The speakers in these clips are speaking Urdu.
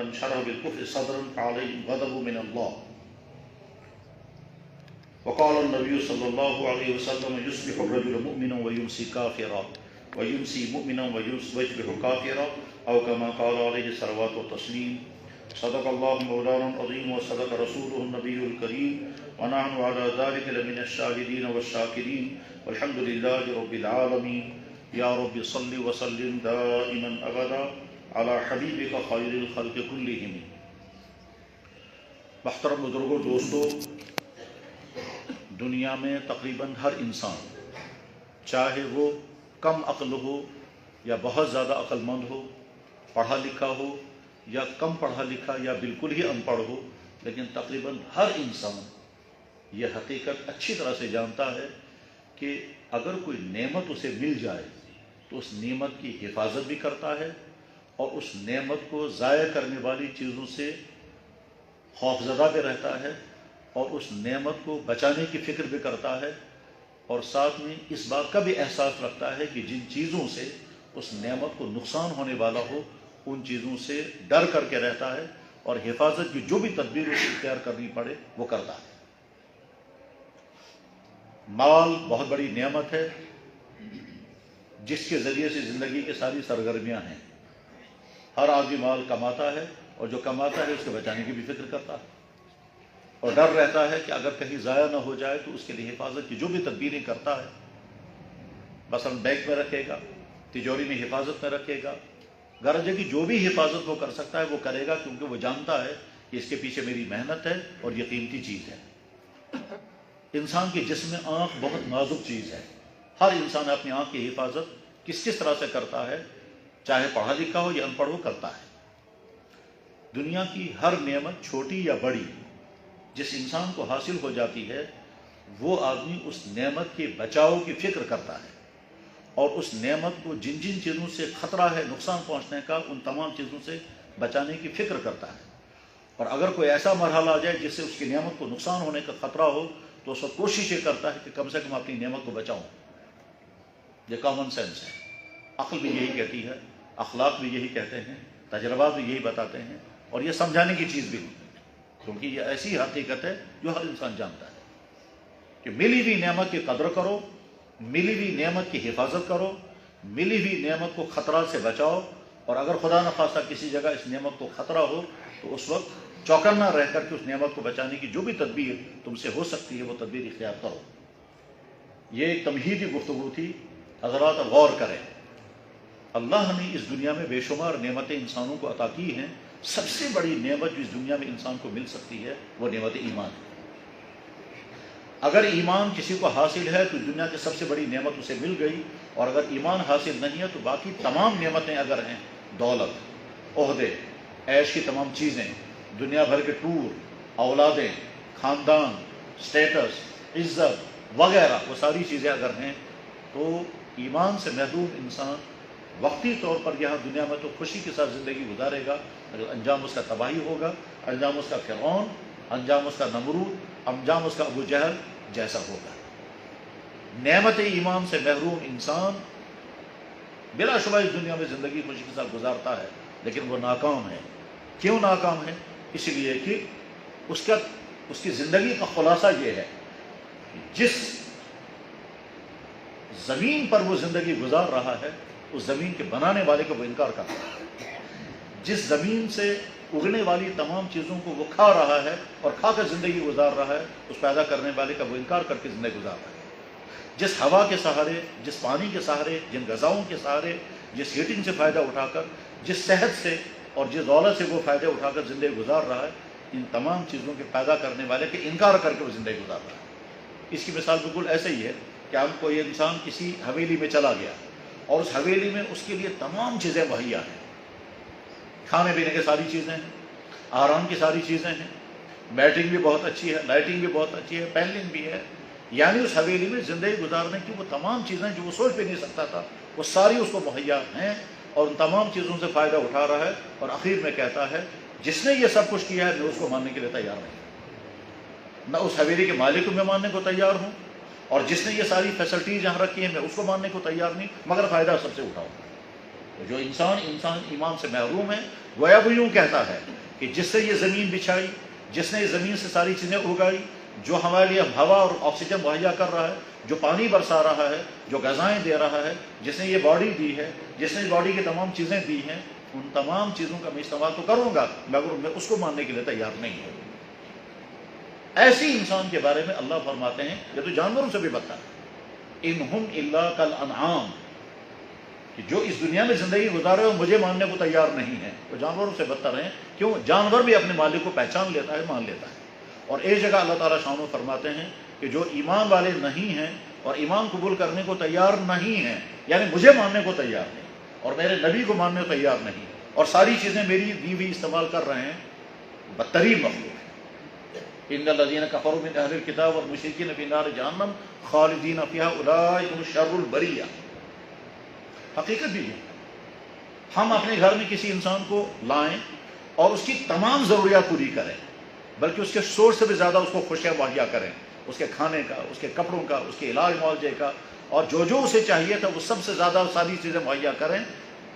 من شرح بالكفر صدرا فعليه غضب من الله. وقال النبي صلى الله عليه وسلم يصبح الرجل مؤمنا ويمسي كافرا ويمسي مؤمنا ويصبح كافرا أو كما قال عليه الصلوات والتسليم. صدق الله مولانا العظيم وصدق رسوله النبي الكريم ونحن على ذلك لمن الشاهدين والشاكرين والحمد لله رب العالمين. یا رب صل وسلم دائما ابدا علی حبیبک خیر الخلق کلہم. محترم بزرگوں، دوستو، دنیا میں تقریباً ہر انسان، چاہے وہ کم عقل ہو یا بہت زیادہ عقل مند ہو، پڑھا لکھا ہو یا کم پڑھا لکھا یا بالکل ہی ان پڑھ ہو، لیکن تقریباً ہر انسان یہ حقیقت اچھی طرح سے جانتا ہے کہ اگر کوئی نعمت اسے مل جائے تو اس نعمت کی حفاظت بھی کرتا ہے اور اس نعمت کو ضائع کرنے والی چیزوں سے خوفزدہ بھی رہتا ہے اور اس نعمت کو بچانے کی فکر بھی کرتا ہے، اور ساتھ میں اس بات کا بھی احساس رکھتا ہے کہ جن چیزوں سے اس نعمت کو نقصان ہونے والا ہو ان چیزوں سے ڈر کر کے رہتا ہے اور حفاظت کی جو بھی تدبیر اسے اختیار کرنی پڑے وہ کرتا ہے. مال بہت بڑی نعمت ہے جس کے ذریعے سے زندگی کی ساری سرگرمیاں ہیں. ہر آدمی مال کماتا ہے اور جو کماتا ہے اس کے بچانے کی بھی فکر کرتا ہے اور ڈر رہتا ہے کہ اگر کہیں ضائع نہ ہو جائے تو اس کے لیے حفاظت کی جو بھی تدبیریں کرتا ہے، مثلا بینک میں رکھے گا، تجوری میں حفاظت میں رکھے گا، غرض ہے کہ جو بھی حفاظت وہ کر سکتا ہے وہ کرے گا، کیونکہ وہ جانتا ہے کہ اس کے پیچھے میری محنت ہے اور یہ قیمتی چیز ہے. انسان کے جسم میں آنکھ بہت نازک چیز ہے. ہر انسان اپنی آنکھ کی حفاظت کس طرح سے کرتا ہے، چاہے پڑھا لکھا ہو یا ان پڑھ ہو، کرتا ہے. دنیا کی ہر نعمت چھوٹی یا بڑی جس انسان کو حاصل ہو جاتی ہے وہ آدمی اس نعمت کے بچاؤ کی فکر کرتا ہے اور اس نعمت کو جن جن چیزوں سے خطرہ ہے نقصان پہنچنے کا ان تمام چیزوں سے بچانے کی فکر کرتا ہے. اور اگر کوئی ایسا مرحلہ آ جائے جس سے اس کی نعمت کو نقصان ہونے کا خطرہ ہو تو اس وقت کوشش یہ کرتا ہے کہ کم سے کم اپنی نعمت کو بچاؤں. یہ کامن سینس ہے. عقل بھی یہی کہتی ہے، اخلاق بھی یہی کہتے ہیں، تجربات بھی یہی بتاتے ہیں، اور یہ سمجھانے کی چیز بھی نہیں، کیونکہ یہ ایسی حقیقت ہے جو ہر انسان جانتا ہے کہ ملی ہوئی نعمت کی قدر کرو، ملی ہوئی نعمت کی حفاظت کرو، ملی ہوئی نعمت کو خطرات سے بچاؤ، اور اگر خدا نخواستہ کسی جگہ اس نعمت کو خطرہ ہو تو اس وقت چوکنا رہ کر کے اس نعمت کو بچانے کی جو بھی تدبیر تم سے ہو سکتی ہے وہ تدبیر اختیار کرو. یہ ایک تمہیدی گفتگو تھی. حضرات غور کریں، اللہ نے اس دنیا میں بے شمار نعمتیں انسانوں کو عطا کی ہیں. سب سے بڑی نعمت جو اس دنیا میں انسان کو مل سکتی ہے وہ نعمت ایمان ہے. اگر ایمان کسی کو حاصل ہے تو دنیا کی سب سے بڑی نعمت اسے مل گئی، اور اگر ایمان حاصل نہیں ہے تو باقی تمام نعمتیں اگر ہیں، دولت، عہدے، عیش کی تمام چیزیں، دنیا بھر کے ٹور، اولادیں، خاندان، سٹیٹس، عزت وغیرہ، وہ ساری چیزیں اگر ہیں تو ایمان سے محروم انسان وقتی طور پر یہاں دنیا میں تو خوشی کے ساتھ زندگی گزارے گا، اگر انجام اس کا تباہی ہوگا، انجام اس کا فرعون، انجام اس کا نمرود، انجام اس کا ابو جہل جیسا ہوگا. نعمت ایمان سے محروم انسان بلا شبہ اس دنیا میں زندگی خوشی کے ساتھ گزارتا ہے لیکن وہ ناکام ہے. کیوں ناکام ہے؟ اس لیے کہ اس کی زندگی کا خلاصہ یہ ہے کہ جس زمین پر وہ زندگی گزار رہا ہے اس زمین کے بنانے والے کا وہ انکار کر رہا ہے. جس زمین سے اگنے والی تمام چیزوں کو وہ کھا رہا ہے اور کھا کر زندگی گزار رہا ہے اس پیدا کرنے والے کا وہ انکار کر کے زندگی گزار رہا ہے. جس ہوا کے سہارے، جس پانی کے سہارے، جن غذاؤں کے سہارے، جس ہیٹنگ سے فائدہ اٹھا کر، جس صحت سے اور جس دولت سے وہ فائدہ اٹھا کر زندگی گزار رہا ہے، ان تمام چیزوں کے پیدا کرنے والے کے انکار کر کے وہ زندگی گزار رہا ہے. اس کی مثال بالکل ایسے ہی ہے کہ ہم کوئی انسان کسی حویلی میں چلا گیا اور اس حویلی میں اس کے لیے تمام چیزیں مہیا ہیں، کھانے پینے کی ساری چیزیں ہیں، آرام کی ساری چیزیں ہیں، بیٹنگ بھی بہت اچھی ہے، لائٹنگ بھی بہت اچھی ہے، پینلنگ بھی ہے، یعنی اس حویلی میں زندگی گزارنے کی وہ تمام چیزیں جو وہ سوچ بھی نہیں سکتا تھا وہ ساری اس کو مہیا ہیں، اور ان تمام چیزوں سے فائدہ اٹھا رہا ہے. اور آخر میں کہتا ہے جس نے یہ سب کچھ کیا ہے میں اس کو ماننے کے لیے تیار نہیں، نہ اس حویلی کے مالک کو میں ماننے کو تیار ہوں، اور جس نے یہ ساری فیسلٹیز یہاں رکھی ہیں میں اس کو ماننے کو تیار نہیں، مگر فائدہ سب سے اٹھاؤں. جو انسان ایمان سے محروم ہے گویا وہ یوں کہتا ہے کہ جس سے یہ زمین بچھائی، جس نے اس زمین سے ساری چیزیں اگائی، جو ہمارے لیے ہوا اور آکسیجن مہیا کر رہا ہے، جو پانی برسا رہا ہے، جو غذائیں دے رہا ہے، جس نے یہ باڈی دی ہے، جس نے باڈی کی تمام چیزیں دی ہیں، ان تمام چیزوں کا میں استعمال تو کروں گا مگر میں اس کو ماننے کے لیے تیار نہیں ہوں۔ ایسی انسان کے بارے میں اللہ فرماتے ہیں یہ تو جانوروں سے بھی بدتر ہے، انہم الا کالانعام، کہ جو اس دنیا میں زندگی گزارے اور مجھے ماننے کو تیار نہیں ہے، وہ جانوروں سے بدتر ہیں۔ کیوں؟ جانور بھی اپنے مالک کو پہچان لیتا ہے، مان لیتا ہے۔ اور ایک جگہ اللہ تعالیٰ شانہ فرماتے ہیں کہ جو ایمان والے نہیں ہیں اور ایمان قبول کرنے کو تیار نہیں ہیں، یعنی مجھے ماننے کو تیار نہیں اور میرے نبی کو ماننے کو تیار نہیں اور ساری چیزیں میری دی ہوئی استعمال کر رہے ہیں، بدترین مخلوق ہے۔ ان الذین کفروا من اہل الکتاب والمشرکین فی نار جہنم خالدین فیہا اولئک هم شر البریہ۔ حقیقت بھی ہے، ہم اپنے گھر میں کسی انسان کو لائیں اور اس کی تمام ضروریات پوری کریں، بلکہ اس کے سورس سے بھی زیادہ اس کو خوشیاں مہیا کریں، اس کے کھانے کا، اس کے کپڑوں کا، اس کے علاج معالجے کا، اور جو جو اسے چاہیے تھا وہ سب سے زیادہ ساری چیزیں مہیا کریں،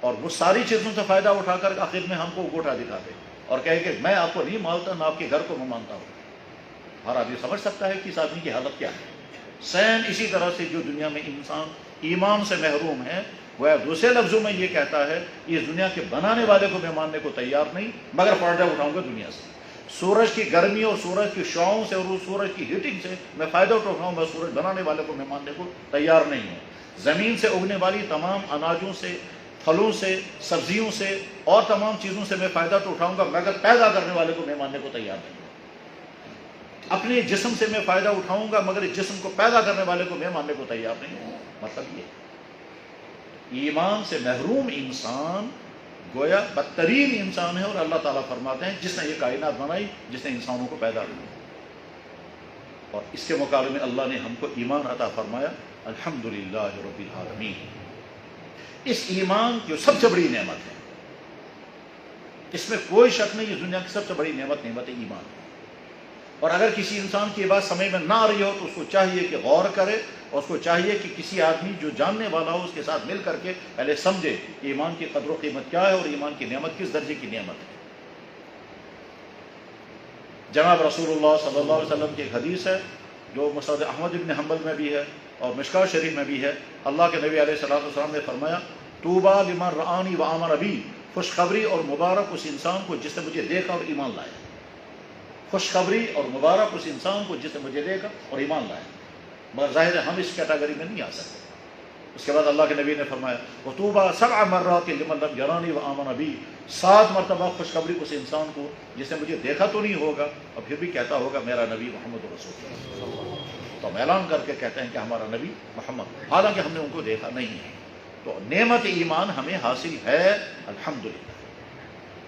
اور وہ ساری چیزوں سے فائدہ اٹھا کر آخر میں ہم کو گوٹا دکھا دے اور کہے کہ میں آپ کو نہیں مانتا، نہ آپ کے گھر کو میں مانتا ہوں۔ ہر آدمی سمجھ سکتا ہے کہ اس آدمی کی حالت کیا ہے۔ سیم اسی طرح سے جو دنیا میں انسان ایمان سے محروم ہے، وہ دوسرے لفظوں میں یہ کہتا ہے اس دنیا کے بنانے والے کو میں ماننے کو تیار نہیں مگر فائدہ اٹھاؤں گا دنیا سے، سورج کی گرمی اور سورج کی شعاؤں سے اور سورج کی ہیٹنگ سے میں فائدہ اٹھاؤں گا، سورج بنانے والے کو میں ماننے کو تیار نہیں ہوں۔ زمین سے اگنے والی تمام اناجوں سے، پھلوں سے، سبزیوں سے اور تمام چیزوں سے میں فائدہ تو اٹھاؤں گا مگر پیدا کرنے والے کو میں ماننے کو تیار نہیں ہوں۔ اپنے جسم سے میں فائدہ اٹھاؤں گا مگر اس جسم کو پیدا کرنے والے کو میں ماننے کو تیار نہیں ہوں۔ مطلب یہ ایمان سے محروم انسان گویا بدترین انسان ہے، اور اللہ تعالیٰ فرماتے ہیں جس نے یہ کائنات بنائی، جس نے انسانوں کو پیدا کیا، اور اس کے مقابلے میں اللہ نے ہم کو ایمان عطا فرمایا، الحمدللہ رب العالمین۔ اس ایمان کی سب سے بڑی نعمت ہے، اس میں کوئی شک نہیں، اس دنیا کی سب سے بڑی نعمت ایمان ہے۔ اور اگر کسی انسان کی بات سمجھ میں نہ آ رہی ہو تو اس کو چاہیے کہ غور کرے، اور اس کو چاہیے کہ کسی آدمی جو جاننے والا ہو اس کے ساتھ مل کر کے پہلے سمجھے کہ ایمان کی قدر و قیمت کیا ہے اور ایمان کی نعمت کس درجے کی نعمت ہے۔ جناب رسول اللہ صلی اللہ علیہ وسلم کی ایک حدیث ہے جو مسند احمد بن حنبل میں بھی ہے اور مشکوٰۃ شریف میں بھی ہے۔ اللہ کے نبی علیہ الصلوۃ والسلام نے فرمایا، طوبیٰ لمن رآنی وآمن بی، خوشخبری اور مبارک اس انسان کو جس نے مجھے دیکھا اور ایمان لایا۔ خوشخبری اور مبارک اس انسان کو جس نے مجھے دیکھا اور ایمان لایا، مگر ظاہر ہے ہم اس کیٹیگری میں نہیں آ سکتے۔ اس کے بعد اللہ کے نبی نے فرمایا، وطوبیٰ سبع مرات لمن لم یرانی وآمن بی، 7 مرتبہ خوشخبری اس انسان کو جس نے مجھے دیکھا تو نہیں ہوگا اور پھر بھی کہتا ہوگا میرا نبی محمد رسول اللہ، تو ہم اعلان کر کے کہتے ہیں کہ ہمارا نبی محمد، حالانکہ ہم نے ان کو دیکھا نہیں ہے۔ تو نعمت ایمان ہمیں حاصل ہے الحمدللہ۔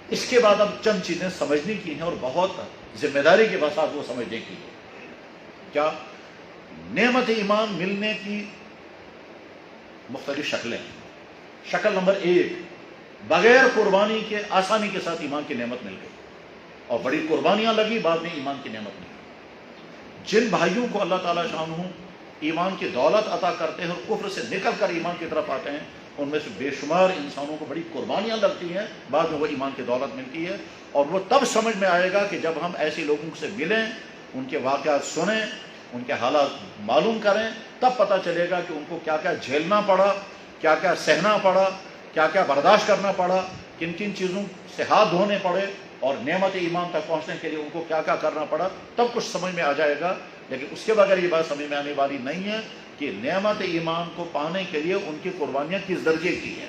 اس کے بعد اب چند چیزیں سمجھنے کی ہیں اور بہت ذمہ داری کے ساتھ وہ سمجھنے کی ہے۔ کیا؟ نعمت ایمان ملنے کی مختلف شکلیں ہیں۔ شکل نمبر 1، بغیر قربانی کے آسانی کے ساتھ ایمان کی نعمت مل گئی اور بڑی قربانیاں لگی، بعد میں ایمان کی نعمت ملی۔ جن بھائیوں کو اللہ تعالیٰ شانہ ایمان کی دولت عطا کرتے ہیں اور کفر سے نکل کر ایمان کی طرف آتے ہیں، ان میں سے بے شمار انسانوں کو بڑی قربانیاں لگتی ہیں، بعد میں وہ ایمان کی دولت ملتی ہے، اور وہ تب سمجھ میں آئے گا کہ جب ہم ایسے لوگوں سے ملیں، ان کے واقعات سنیں، ان کے حالات معلوم کریں، تب پتہ چلے گا کہ ان کو کیا کیا جھیلنا پڑا، کیا کیا سہنا پڑا، کیا کیا برداشت کرنا پڑا، کن کن چیزوں سے ہاتھ دھونے پڑے، اور نعمت ایمان تک پہنچنے کے لیے ان کو کیا کیا کرنا پڑا، تب کچھ سمجھ میں آ جائے گا۔ لیکن اس کے بغیر یہ بات سمجھ میں آنے والی نہیں ہے کہ نعمت ایمان کو پانے کے لیے ان کی قربانیاں کس درجے کی ہیں۔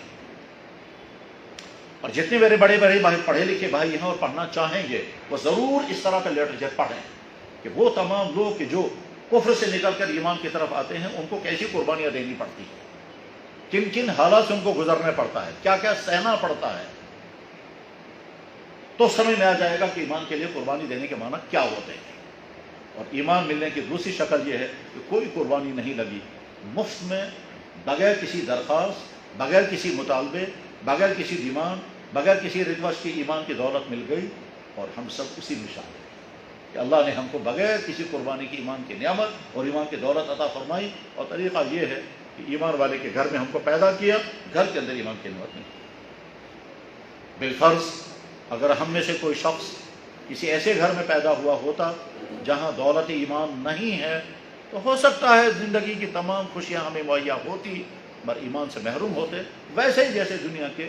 اور جتنے میرے بڑے بڑے بھائی پڑھے لکھے بھائی ہیں اور پڑھنا چاہیں گے، وہ ضرور اس طرح کا لٹریچر پڑھیں کہ وہ تمام لوگ کہ جو کفر سے نکل کر ایمان کی طرف آتے ہیں ان کو کیسی قربانیاں دینی پڑتی ہیں، کن کن حالات سے ان کو گزرنا پڑتا ہے، کیا کیا سہنا پڑتا ہے، تو سمجھ میں آ جائے گا کہ ایمان کے لیے قربانی دینے کے معنی کیا ہوتے ہیں۔ اور ایمان ملنے کی دوسری شکل یہ ہے کہ کوئی قربانی نہیں لگی، مفت میں، بغیر کسی درخواست، بغیر کسی مطالبے، بغیر کسی ڈیمانڈ، بغیر کسی ریکویسٹ کی ایمان کی دولت مل گئی، اور ہم سب اسی میں شامل ہیں کہ اللہ نے ہم کو بغیر کسی قربانی کی ایمان کی نعمت اور ایمان کی دولت عطا فرمائی۔ اور طریقہ یہ ہے کہ ایمان والے کے گھر میں ہم کو پیدا کیا، گھر کے اندر ایمان کی نعمت ملی، بالفرض اگر ہم میں سے کوئی شخص کسی ایسے گھر میں پیدا ہوا ہوتا جہاں دولت ایمان نہیں ہے تو ہو سکتا ہے زندگی کی تمام خوشیاں ہمیں مہیا ہوتی مگر ایمان سے محروم ہوتے، ویسے ہی جیسے دنیا کے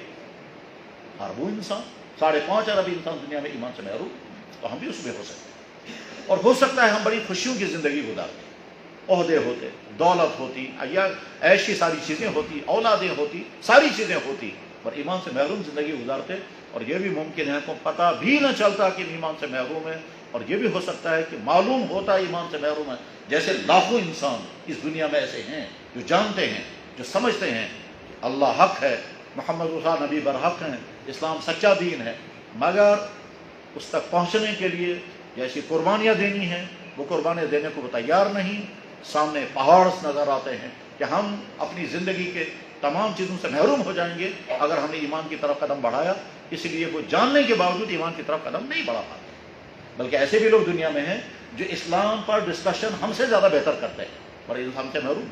اربوں انسان، 5.5 ارب انسان دنیا میں ایمان سے محروم، تو ہم بھی اس میں ہو سکتے ہیں۔ اور ہو سکتا ہے ہم بڑی خوشیوں کی زندگی گزارتے، عہدے ہوتے، دولت ہوتی، یا عیش کی ساری چیزیں ہوتی، اولادیں ہوتی، ساری چیزیں ہوتی، پر ایمان سے محروم زندگی گزارتے، اور یہ بھی ممکن ہے کہ پتہ بھی نہ چلتا کہ ایمان سے محروم ہے، اور یہ بھی ہو سکتا ہے کہ معلوم ہوتا ایمان سے محروم ہے۔ جیسے لاکھوں انسان اس دنیا میں ایسے ہیں جو جانتے ہیں، جو سمجھتے ہیں کہ اللہ حق ہے، محمد رسول اللہ نبی برحق ہیں، اسلام سچا دین ہے، مگر اس تک پہنچنے کے لیے جیسی قربانیاں دینی ہیں وہ قربانیاں دینے کو وہ تیار نہیں۔ سامنے پہاڑ نظر آتے ہیں کہ ہم اپنی زندگی کے تمام چیزوں سے محروم ہو جائیں گے اگر ہم نے ایمان کی طرف قدم بڑھایا، اس لیے وہ جاننے کے باوجود ایمان کی طرف قدم نہیں بڑھا پاتے۔ بلکہ ایسے بھی لوگ دنیا میں ہیں جو اسلام پر ڈسکشن ہم سے زیادہ بہتر کرتے ہیں اور ہم سے محروم۔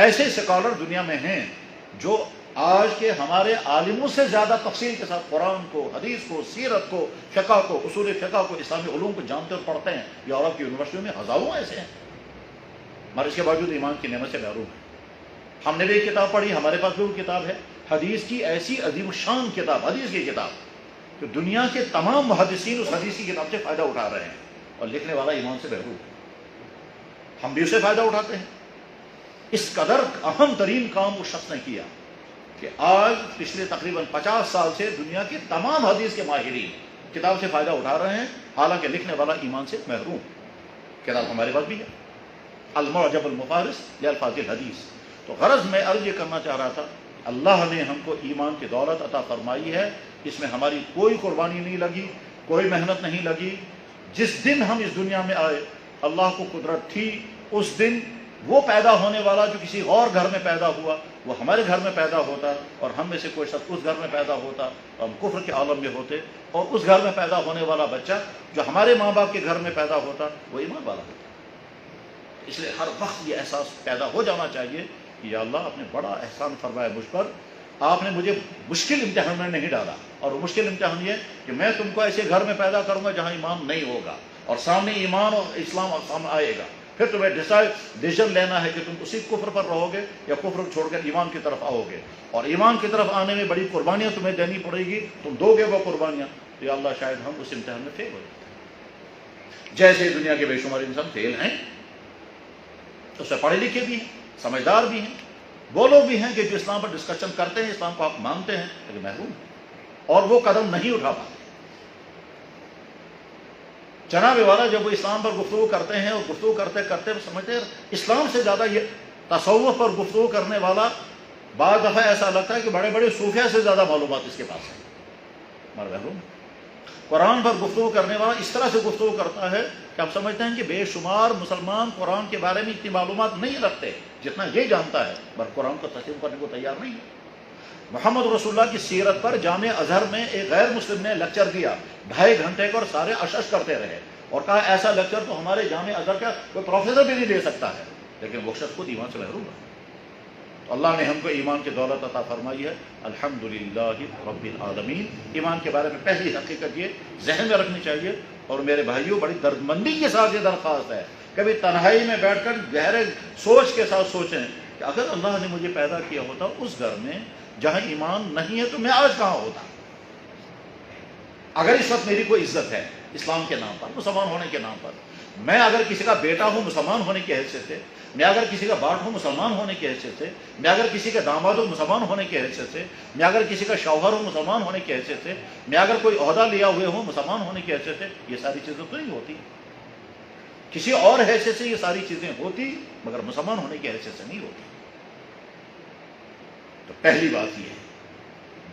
ایسے سکالر دنیا میں ہیں جو آج کے ہمارے عالموں سے زیادہ تفصیل کے ساتھ قرآن کو، حدیث کو، سیرت کو، فقہ کو، اصول فقہ کو، اسلامی علوم کو جانتے اور پڑھتے ہیں۔ یورپ کی یونیورسٹیوں میں ہزاروں ایسے ہیں، مگر اس کے باوجود ایمان کی نعمت سے محروم ہیں۔ ہم نے بھی ایک کتاب پڑھی، ہمارے پاس بھی وہ کتاب ہے، حدیث کی ایسی عظیم شان کتاب، حدیث کی کتاب، کہ دنیا کے تمام محدثین اس حدیث کی کتاب سے فائدہ اٹھا رہے ہیں، اور لکھنے والا ایمان سے محروم ہے۔ ہم بھی اسے فائدہ اٹھاتے ہیں۔ اس قدر اہم ترین کام اس شخص نے کیا کہ آج پچھلے تقریباً 50 سال سے دنیا کے تمام حدیث کے ماہرین کتاب سے فائدہ اٹھا رہے ہیں، حالانکہ لکھنے والا ایمان سے محروم۔ کتاب ہمارے پاس بھی ہے، المعجم المفارس لالفاظ الحدیث۔ تو غرض میں عرض یہ کرنا چاہ رہا تھا، اللہ نے ہم کو ایمان کی دولت عطا فرمائی ہے، اس میں ہماری کوئی قربانی نہیں لگی، کوئی محنت نہیں لگی۔ جس دن ہم اس دنیا میں آئے اللہ کو قدرت تھی، اس دن وہ پیدا ہونے والا جو کسی اور گھر میں پیدا ہوا وہ ہمارے گھر میں پیدا ہوتا، اور ہم میں سے کوئی شخص اس گھر میں پیدا ہوتا اور ہم کفر کے عالم میں ہوتے، اور اس گھر میں پیدا ہونے والا بچہ جو ہمارے ماں باپ کے گھر میں پیدا ہوتا وہ ایمان والا ہوتا۔ اس لیے ہر وقت یہ احساس پیدا ہو جانا چاہیے کہ یا اللہ آپ نے بڑا احسان فرمایا مجھ پر، آپ نے مجھے مشکل امتحان میں نہیں ڈالا، اور وہ مشکل امتحان یہ کہ میں تم کو ایسے گھر میں پیدا کروں گا جہاں ایمان نہیں ہوگا، اور سامنے ایمان اور اسلام سامنے آئے گا، پھر تمہیں ڈیسیژن لینا ہے کہ تم اسی کفر پر رہو گے یا کفر چھوڑ کر ایمان کی طرف آؤ گے، اور ایمان کی طرف آنے میں بڑی قربانیاں تمہیں دینی پڑے گی، تم دو گے وہ قربانیاں، تو یا اللہ شاید ہم اس امتحان میں فیل ہو جائیں۔ جیسے دنیا کے بے شمار انسان فیل ہیں، اس سے پڑھے لکھے بھی ہیں، سمجھدار بھی ہیں، وہ لوگ بھی ہیں کہ جو اسلام پر ڈسکشن کرتے ہیں، اسلام کو حق مانتے ہیں، لیکن محروم ہیں اور وہ قدم نہیں اٹھا پاتے۔ جناب والا جب وہ اسلام پر گفتگو کرتے ہیں اور گفتگو کرتے کرتے سمجھتے ہیں اسلام سے زیادہ یہ تصوف پر گفتگو کرنے والا بعض دفعہ ایسا لگتا ہے کہ بڑے بڑے صوفیہ سے زیادہ معلومات اس کے پاس ہیں، مگر محروم۔ قرآن پر گفتگو کرنے والا اس طرح سے گفتگو کرتا ہے کہ آپ سمجھتے ہیں کہ بے شمار مسلمان قرآن کے بارے میں اتنی معلومات نہیں رکھتے جتنا یہ جانتا ہے، پر قرآن کو تسلیم کرنے کو تیار نہیں ہے۔ محمد رسول اللہ کی سیرت پر جامع ازہر میں ایک غیر مسلم نے لیکچر دیا 2.5 گھنٹے کا، اور سارے اشش کرتے رہے اور کہا ایسا لیکچر تو ہمارے جامع ازہر کا کوئی پروفیسر بھی نہیں دے سکتا ہے، لیکن وہ شخص خود ایمان سے محروم ہے۔ تو اللہ نے ہم کو ایمان کی دولت عطا فرمائی ہے، الحمدللہ رب العالمین۔ ایمان کے بارے میں پہلی حقیقت یہ ذہن میں رکھنی چاہیے، اور میرے بھائیوں بڑی دردمندی کے ساتھ یہ درخواست ہے، کبھی تنہائی میں بیٹھ کر گہرے سوچ کے ساتھ سوچیں کہ اگر اللہ نے مجھے پیدا کیا ہوتا اس گھر میں جہاں ایمان نہیں ہے تو میں آج کہاں ہوتا۔ اگر اس وقت میری کوئی عزت ہے اسلام کے نام پر، مسلمان ہونے کے نام پر، میں اگر کسی کا بیٹا ہوں مسلمان ہونے کی حیثیت سے، میں اگر کسی کا باپ ہوں مسلمان ہونے کی حیثیت سے، میں اگر کسی کا داماد ہوں مسلمان ہونے کی حیثیت سے، میں اگر کسی کا شوہر ہوں مسلمان ہونے کی حیثیت سے، میں اگر کوئی عہدہ لیا ہوئے ہوں مسلمان ہونے کی حیثیت سے، یہ ساری چیزیں تو نہیں ہوتی، کسی اور حیثیت سے یہ ساری چیزیں ہوتی مگر مسلمان ہونے کی حیثیت سے نہیں ہوتی۔ تو پہلی بات یہ ہے۔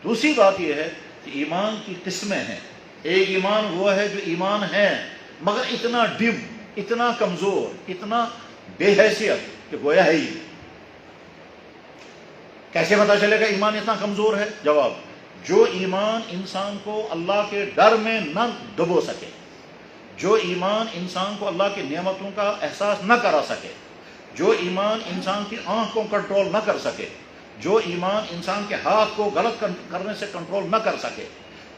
دوسری بات یہ ہے کہ ایمان کی قسمیں ہیں۔ ایک ایمان وہ ہے جو ایمان ہے مگر اتنا ڈم، اتنا کمزور، اتنا بے حیثیت کہ گویا ہے ہی۔ کیسے پتا چلے گا ایمان اتنا کمزور ہے؟ جواب، جو ایمان انسان کو اللہ کے ڈر میں نہ ڈبو سکے، جو ایمان انسان کو اللہ کی نعمتوں کا احساس نہ کرا سکے، جو ایمان انسان کی آنکھ کو کنٹرول نہ کر سکے، جو ایمان انسان کے ہاتھ کو غلط کرنے سے کنٹرول نہ کر سکے،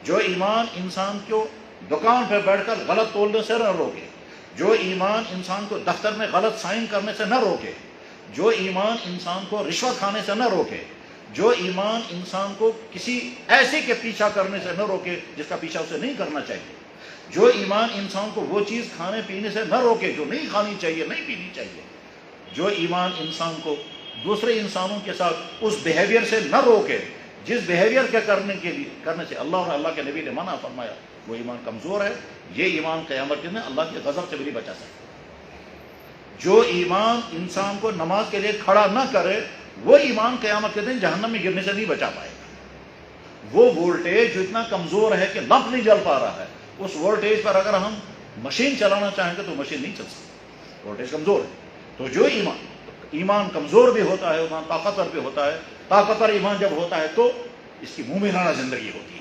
جو ایمان انسان کو دکان پہ بیٹھ کر غلط تولنے سے نہ روکے، جو ایمان انسان کو دفتر میں غلط سائن کرنے سے نہ روکے، جو ایمان انسان کو رشوت کھانے سے نہ روکے، جو ایمان انسان کو کسی ایسے کے پیچھا کرنے سے نہ روکے جس کا پیچھا اسے نہیں کرنا چاہیے، جو ایمان انسان کو وہ چیز کھانے پینے سے نہ روکے جو نہیں کھانی چاہیے، نہیں پینی چاہیے، جو ایمان انسان کو دوسرے انسانوں کے ساتھ اس بیہیویئر سے نہ روکے جس بیہیویئر کے کرنے سے اللہ اور اللہ کے نبی نے منع فرمایا، وہ ایمان کمزور ہے۔ یہ ایمان قیامت کے دن اللہ کے غضب سے بھی نہیں بچا سکتا۔ جو ایمان انسان کو نماز کے لیے کھڑا نہ کرے، وہ ایمان قیامت کے دن جہنم میں گرنے سے نہیں بچا پائے گا۔ وہ وولٹیج جو اتنا کمزور ہے کہ لمپ نہیں جل پا رہا ہے، اس وولٹیج پر اگر ہم مشین چلانا چاہیں گے تو مشین نہیں چل سکتی، وولٹیج کمزور ہے۔ تو جو ایمان کمزور بھی ہوتا ہے، ایمان طاقتور بھی ہوتا ہے۔ طاقتور ایمان جب ہوتا ہے تو اس کی مومنانہ زندگی ہوتی ہے،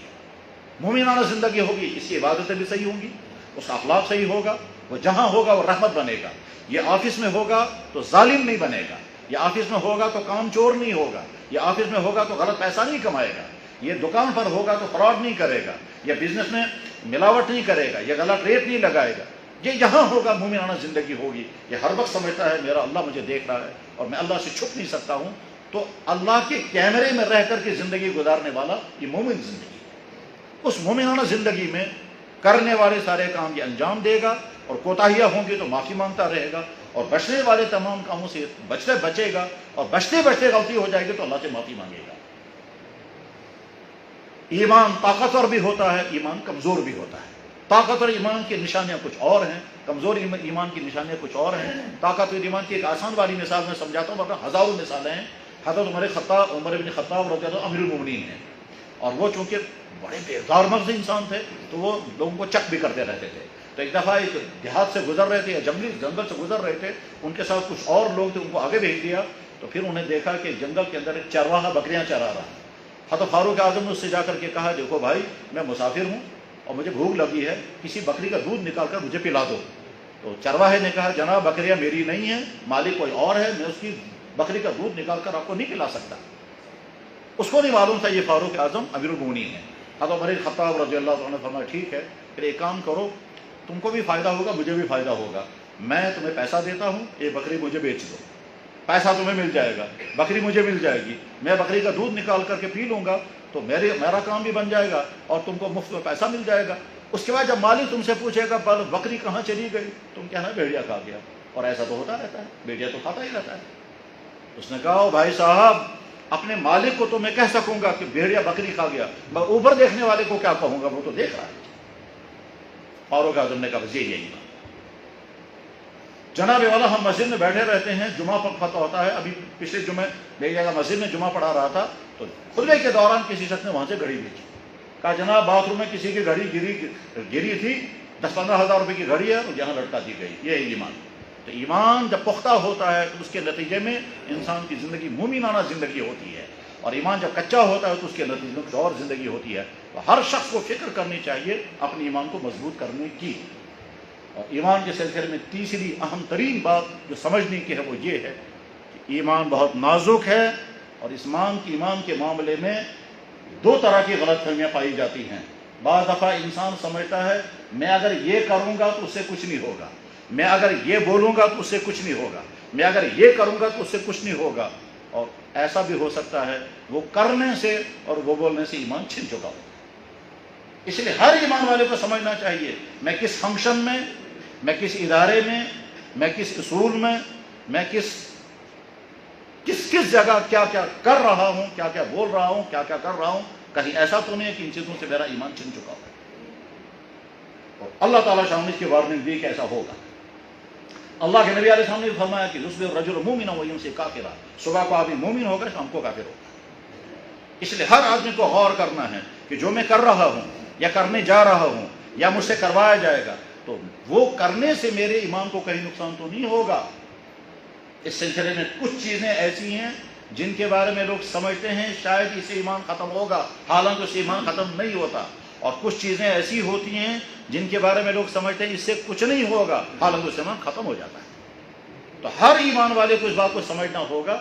مومنانہ زندگی ہوگی، اس کی عبادتیں بھی صحیح ہوں گی، اس کا اخلاق صحیح ہوگا، وہ جہاں ہوگا وہ رحمت بنے گا۔ یہ آفس میں ہوگا تو ظالم نہیں بنے گا، یہ آفس میں ہوگا تو کام چور نہیں ہوگا، یہ آفس میں ہوگا تو غلط پیسہ نہیں کمائے گا، یہ دکان پر ہوگا تو فراڈ نہیں کرے گا، یہ بزنس میں ملاوٹ نہیں کرے گا، یہ غلط ریٹ نہیں لگائے گا۔ یہ جہاں ہوگا مومنانہ زندگی ہوگی۔ یہ ہر وقت سمجھتا ہے میرا اللہ مجھے دیکھ رہا ہے اور میں اللہ سے چھپ نہیں سکتا ہوں، تو اللہ کے کیمرے میں رہ کر کے زندگی گزارنے والا یہ مومن زندگی ہے۔ اس مومنانہ زندگی میں کرنے والے سارے کام یہ انجام دے گا، اور کوتاہیاں ہوں گی تو معافی مانگتا رہے گا، اور بچنے والے تمام کاموں سے بچے گا، اور بچتے غلطی ہو جائے گی تو اللہ سے معافی مانگے گا۔ ایمان طاقتور بھی ہوتا ہے، ایمان کمزور بھی ہوتا ہے۔ طاقتور ایمان کی نشانیاں کچھ اور ہیں، کمزور ایمان کی نشانیاں کچھ اور ہیں۔ طاقتور ایمان کی ایک آسان والی مثال میں سمجھاتا ہوں، ورنہ ہزاروں مثالیں ہیں۔ حضرت عمر بن خطاب رضی اللہ عنہ امیر المومنین ہیں، اور وہ چونکہ بڑے بیدار مغز انسان تھے تو وہ لوگوں کو چک بھی کرتے رہتے تھے۔ تو ایک دفعہ ایک دیہات سے گزر رہے تھے یا جنگل سے گزر رہے تھے، ان کے ساتھ کچھ اور لوگ تھے، ان کو آگے بھیج دیا۔ تو پھر انہیں دیکھا کہ جنگل کے اندر ایک چرواہا بکریاں چرا رہا ہے۔ حضرت فاروق اعظم نے اس سے جا کر کے کہا، دیکھو بھائی، میں مسافر ہوں اور مجھے بھوک لگی ہے، کسی بکری کا دودھ نکال کر مجھے پلا دو۔ تو چرواہے نے کہا، جناب بکریاں میری نہیں ہیں، مالک کوئی اور ہے، میں اس کی بکری کا دودھ نکال کر آپ کو نہیں پلا سکتا۔ اس کو نہیں معلوم تھا یہ فاروق اعظم امیر المومنین ہے۔ حضرت عمر بن خطاب رضی اللہ عنہ نے فرمایا، ٹھیک ہے، پھر ایک کام کرو، تم کو بھی فائدہ ہوگا، مجھے بھی فائدہ ہوگا، میں تمہیں پیسہ دیتا ہوں، یہ بکری مجھے بیچ دو، پیسہ تمہیں مل جائے گا، بکری مجھے مل جائے گی، میں بکری کا دودھ نکال کر کے پی لوں گا تو میرا کام بھی بن جائے گا اور تم کو مفت میں پیسہ مل جائے گا۔ اس کے بعد جب مالک تم سے پوچھے گا بکری کہاں چلی گئی، تم کہنا بھیڑیا کھا گیا، اور ایسا تو ہوتا رہتا ہے، بھیڑیا تو کھاتا ہی رہتا ہے۔ اس نے کہا، بھائی صاحب، اپنے مالک کو تو میں کہہ سکوں گا کہ بھیڑیا بکری کھا گیا، میں اوپر دیکھنے والے کو کیا کہوں گا، وہ تو دیکھ رہا ہے۔ فاروق اعظم نے کہا، بس یہی بات۔ جناب والا، ہم مسجد میں بیٹھے رہتے ہیں، جمعہ پتہ ہوتا ہے، ابھی پچھلے جمعے ایک جگہ مسجد میں جمعہ پڑھا رہا تھا تو خطبے کے دوران کسی شخص نے وہاں سے گھڑی بھیجی، کہا جناب باتھ روم میں کسی کی گھڑی گری تھی، 10-15 ہزار روپے کی گھڑی ہے، وہ یہاں لٹکا دی گئی۔ یہ ایمان۔ تو ایمان جب پختہ ہوتا ہے تو اس کے نتیجے میں انسان کی زندگی مومنانہ زندگی ہوتی ہے، اور ایمان جب کچا ہوتا ہے تو اس کے نتیجے میں کچھ اور زندگی ہوتی ہے۔ تو ہر شخص کو فکر کرنی چاہیے اپنے ایمان کو مضبوط کرنے کی۔ اور ایمان کے سلسلے میں تیسری اہم ترین بات جو سمجھنے کی ہے وہ یہ ہے کہ ایمان بہت نازک ہے، اور ایمان کے معاملے میں دو طرح کی غلط فہمیاں پائی جاتی ہیں۔ بعض دفعہ انسان سمجھتا ہے میں اگر یہ کروں گا تو اس سے کچھ نہیں ہوگا، میں اگر یہ بولوں گا تو اس سے کچھ نہیں ہوگا، میں اگر یہ کروں گا تو اس سے کچھ نہیں ہوگا، اور ایسا بھی ہو سکتا ہے وہ کرنے سے اور وہ بولنے سے ایمان چھن چکا ہو۔ اس لیے ہر ایمان والے کو سمجھنا چاہیے میں کس فنکشن میں، میں کس ادارے میں کس اصول میں کس جگہ کیا کیا کر رہا ہوں، کیا کیا بول رہا ہوں، کیا کیا کر رہا ہوں، کہیں ایسا تو نہیں ہے کہ ان چیزوں سے میرا ایمان چھن چکا ہو۔ اور اللہ تعالیٰ شاہ نے اس کی وارننگ دی کہ ایسا ہوگا۔ اللہ کے نبی علیہ السلام نے فرمایا کہ یصبح الرجل مومنا ویمسی کافرا، صبح کو آدمی مومن ہوگا، شام کو کافر ہوگا۔ اس لیے ہر آدمی کو غور کرنا ہے کہ جو میں کر رہا ہوں یا کرنے جا رہا ہوں یا مجھ سے کروایا جائے گا تو وہ کرنے سے میرے ایمان کو کہیں نقصان تو نہیں ہوگا۔ اس سلسلے میں کچھ چیزیں ایسی ہیں جن کے بارے میں لوگ سمجھتے ہیں شاید اس سے ایمان ختم ہوگا، حالانکہ اس سے ایمان ختم نہیں ہوتا، اور کچھ چیزیں ایسی ہوتی ہیں جن کے بارے میں لوگ سمجھتے ہیں اس سے کچھ نہیں ہوگا، حالانکہ اس سے ایمان ختم ہو جاتا ہے۔ تو ہر ایمان والے کو اس بات کو سمجھنا ہوگا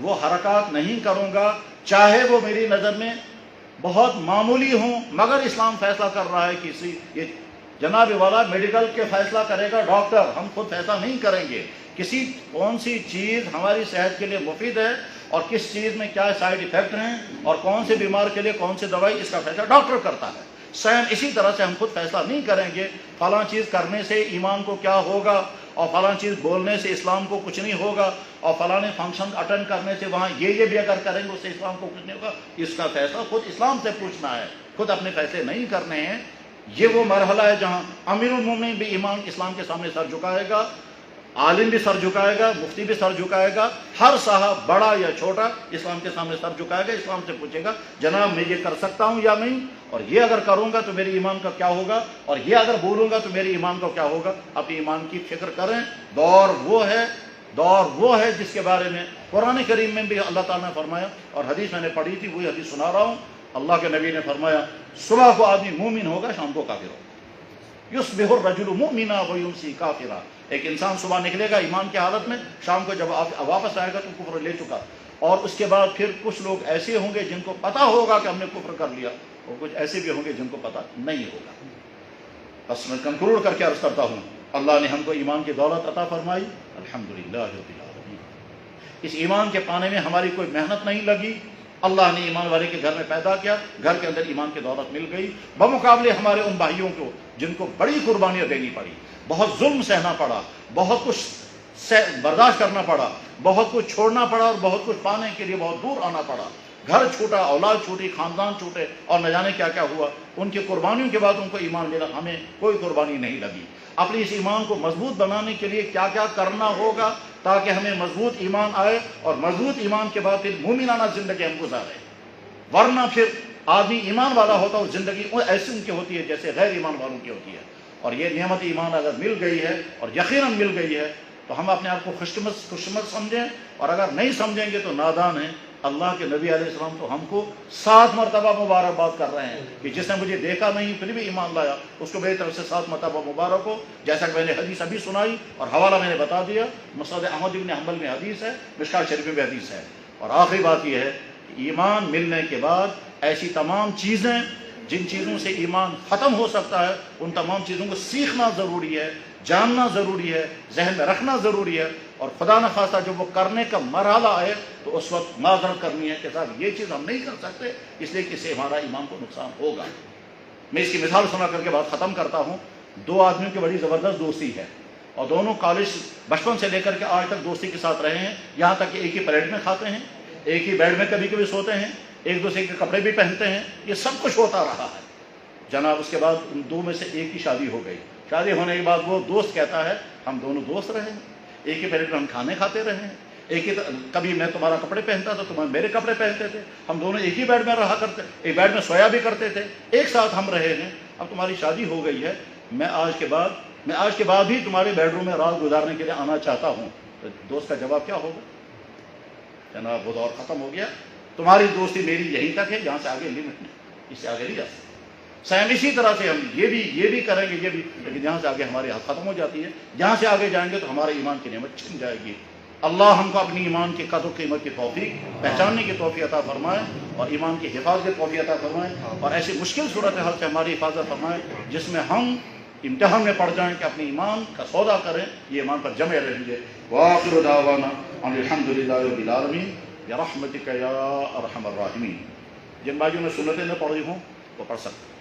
وہ حرکات نہیں کروں گا چاہے وہ میری نظر میں بہت معمولی ہوں، مگر اسلام فیصلہ کر رہا ہے کسی یہ جناب والا میڈیکل کے فیصلہ کرے گا ڈاکٹر، ہم خود فیصلہ نہیں کریں گے کسی کون سی چیز ہماری صحت کے لیے مفید ہے اور کس چیز میں کیا سائیڈ ایفیکٹ ہیں اور کون سے بیمار کے لیے کون سی دوائی، اس کا فیصلہ ڈاکٹر کرتا ہے۔ سیم اسی طرح سے ہم خود فیصلہ نہیں کریں گے فلاں چیز کرنے سے ایمان کو کیا ہوگا اور فلاں چیز بولنے سے اسلام کو کچھ نہیں ہوگا اور فلاں فنکشن اٹینڈ کرنے سے وہاں یہ بھی اگر کریں گے اس سے اسلام کو کچھ نہیں ہوگا۔ اس کا فیصلہ خود اسلام سے پوچھنا ہے، خود اپنے فیصلے نہیں کرنے ہیں۔ یہ وہ مرحلہ ہے جہاں امیر المومنین بھی ایمان اسلام کے سامنے سر جھکائے گا، عالم بھی سر جھکائے گا، مفتی بھی سر جھکائے گا، ہر صاحب بڑا یا چھوٹا اسلام کے سامنے سر جھکائے گا، اسلام سے پوچھے گا جناب میں یہ کر سکتا ہوں یا نہیں، اور یہ اگر کروں گا تو میرے ایمان کا کیا ہوگا، اور یہ اگر بولوں گا تو میرے ایمان کا کیا ہوگا۔ اپنے ایمان کی فکر کریں۔ دور وہ ہے جس کے بارے میں قرآن کریم میں بھی اللہ تعالیٰ نے فرمایا، اور حدیث میں نے پڑھی تھی، وہی حدیث سنا رہا ہوں۔ اللہ کے نبی نے فرمایا صبح کو آدمی مومن ہوگا، شام کو کافر ہوگا۔ یصبح الرجل مؤمنا ویمسی کافرا، ایک انسان صبح نکلے گا ایمان کی حالت میں، شام کو جب واپس آئے گا تو کفر لے چکا، اور اس کے بعد پھر کچھ لوگ ایسے ہوں گے جن کو پتا ہوگا کہ ہم نے کفر کر لیا، اور کچھ ایسے بھی ہوں گے جن کو پتا نہیں ہوگا۔ بس میں کنکلوڈ کر کے عرض کرتا ہوں، اللہ نے ہم کو ایمان کی دولت عطا فرمائی، الحمدللہ رب العالمین۔ اس ایمان کے پانے میں ہماری کوئی محنت نہیں لگی، اللہ نے ایمان والے کے گھر میں پیدا کیا، گھر کے اندر ایمان کی دولت مل گئی، بمقابلے ہمارے ان بھائیوں کو جن کو بڑی قربانیاں دینی پڑی، بہت ظلم سہنا پڑا، بہت کچھ برداشت کرنا پڑا، بہت کچھ چھوڑنا پڑا، اور بہت کچھ پانے کے لیے بہت دور آنا پڑا، گھر چھوٹا، اولاد چھوٹی، خاندان چھوٹے، اور نہ جانے کیا کیا ہوا۔ ان کی قربانیوں کے بعد ان کو ایمان ملا، ہمیں کوئی قربانی نہیں لگی۔ اپنی اس ایمان کو مضبوط بنانے کے لیے کیا کیا کرنا ہوگا تاکہ ہمیں مضبوط ایمان آئے، اور مضبوط ایمان کے بعد پھر مومنانہ زندگی ہم گزاریں، ورنہ پھر آدمی ایمان والا ہوتا ہے زندگی ایسی ان کی ہوتی ہے جیسے غیر ایمان والوں کی ہوتی ہے۔ اور یہ نعمت ایمان اگر مل گئی ہے، اور یقیناً مل گئی ہے، تو ہم اپنے آپ کو خوشقسمت سمجھیں، اور اگر نہیں سمجھیں گے تو نادان ہیں۔ اللہ کے نبی علیہ السلام تو ہم کو 7 مرتبہ مبارکباد کر رہے ہیں کہ جس نے مجھے دیکھا نہیں پھر بھی ایمان لایا، اس کو میری طرف سے 7 مرتبہ مبارک ہو۔ جیسا کہ میں نے حدیث ابھی سنائی اور حوالہ میں نے بتا دیا، مسند احمد بن حنبل میں حدیث ہے، مشکات شریف میں بھی حدیث ہے۔ اور آخری بات یہ ہے کہ ایمان ملنے کے بعد ایسی تمام چیزیں جن چیزوں سے ایمان ختم ہو سکتا ہے، ان تمام چیزوں کو سیکھنا ضروری ہے، جاننا ضروری ہے، ذہن میں رکھنا ضروری ہے، اور خدا نہ خواستہ جب وہ کرنے کا مرحلہ آئے تو اس وقت معذرت کرنی ہے کہ صاحب یہ چیز ہم نہیں کر سکتے، اس لیے کہ اس سے ہمارا ایمان کو نقصان ہوگا۔ میں اس کی مثال سنا کر کے بات ختم کرتا ہوں۔ 2 آدمیوں کی بڑی زبردست دوستی ہے، اور دونوں کالج بچپن سے لے کر کے آج تک دوستی کے ساتھ رہے ہیں، یہاں تک کہ ایک ہی پلیٹ میں کھاتے ہیں، ایک ہی بیڈ میں کبھی کبھی سوتے ہیں، ایک دوسرے کے کپڑے بھی پہنتے ہیں، یہ سب کچھ ہوتا رہا ہے۔ جناب اس کے بعد ان 2 میں سے ایک کی شادی ہو گئی۔ شادی ہونے کے بعد وہ دوست کہتا ہے ہم دونوں دوست رہے ہیں، ایک ہی پلیٹ میں ہم کھانے کھاتے رہے ہیں، ایک ہی کبھی میں تمہارا کپڑے پہنتا تھا، تم میرے کپڑے پہنتے تھے، ہم دونوں ایک ہی بیڈ میں رہا کرتے، ایک بیڈ میں سویا بھی کرتے تھے، ایک ساتھ ہم رہے ہیں۔ اب تمہاری شادی ہو گئی ہے، میں آج کے بعد بھی تمہارے بیڈ روم میں رات گزارنے کے لیے آنا چاہتا ہوں، تو دوست کا جواب کیا ہوگا؟ جناب وہ دور ختم ہو گیا، تمہاری دوستی میری یہیں تک ہے، یہاں سے آگے لمٹ نہیں، اس سے آگے نہیں جا سکتے۔ سیم اسی طرح سے ہم یہ بھی کریں گے، یہ بھی، لیکن جہاں سے آگے ہماری حد ختم ہو جاتی ہے، جہاں سے آگے جائیں گے تو ہمارے ایمان کی نعمت چھن جائے گی۔ اللہ ہم کو اپنی ایمان کی قدر و قیمت کی توفیق پہچاننے کی توفیق عطا فرمائے، اور ایمان کی حفاظت کی توفیق عطا فرمائے، اور ایسی مشکل صورتحال سے ہماری حفاظت فرمائے جس میں ہم امتحان میں پڑ جائیں کہ اپنے ایمان کا سودا کریں، یہ ایمان پر جمے رہیں گے۔ وآخر دعوانا ان الحمدللہ رب العالمین برحمتک یا ارحم الراحمین۔ جن بھائیوں نے سنتیں نہ پڑھی ہوں وہ پڑھ سکتے ہیں۔